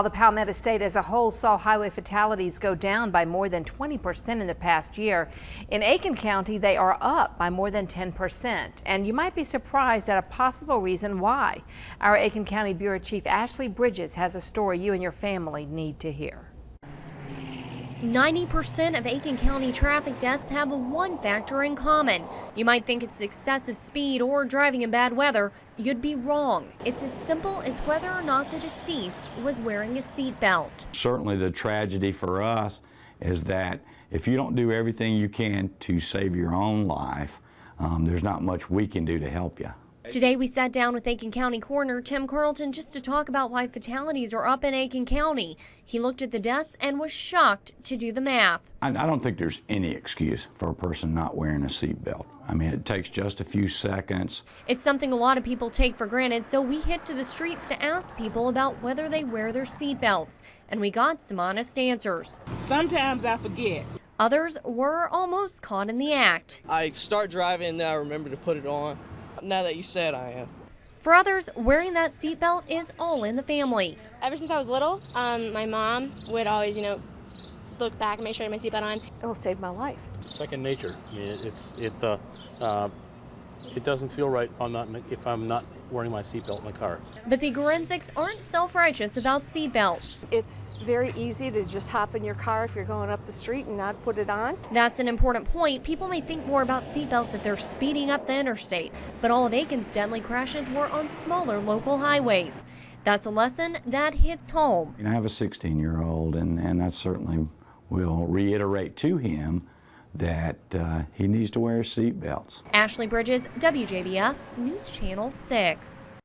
The Palmetto State as a whole saw highway fatalities go down by more than 20% in the past year. In Aiken County, they are up by more than 10%. And you might be surprised at a possible reason why. Our Aiken County Bureau Chief Ashley Bridges has a story you and your family need to hear. 90% of Aiken County traffic deaths have one factor in common. You might think it's excessive speed or driving in bad weather. You'd be wrong. It's as simple as whether or not the deceased was wearing a seatbelt. Certainly the tragedy for us is that if you don't do everything you can to save your own life, there's not much we can do to help you. Today we sat down with Aiken County Coroner Tim Carlton just to talk about why fatalities are up in Aiken County. He looked at the deaths and was shocked to do the math. I don't think there's any excuse for a person not wearing a seatbelt. I mean, it takes just a few seconds. It's something a lot of people take for granted, so we hit to the streets to ask people about whether they wear their seatbelts, and we got some honest answers. Sometimes I forget. Others were almost caught in the act. I start driving and then I remember to put it on. Now that you said, I am. For others, wearing that seatbelt is all in the family. Ever since I was little, my mom would always, look back and make sure I had my seatbelt on. It will save my life. Second nature. I mean, it doesn't feel right if I'm not wearing my seatbelt in the car. But the forensics aren't self-righteous about seatbelts. It's very easy to just hop in your car if you're going up the street and not put it on. That's an important point. People may think more about seatbelts if they're speeding up the interstate, but all of Aiken's deadly crashes were on smaller local highways. That's a lesson that hits home. I have a 16-year-old, and I certainly will reiterate to him that he needs to wear seat belts. Ashley Bridges, WJBF News Channel 6.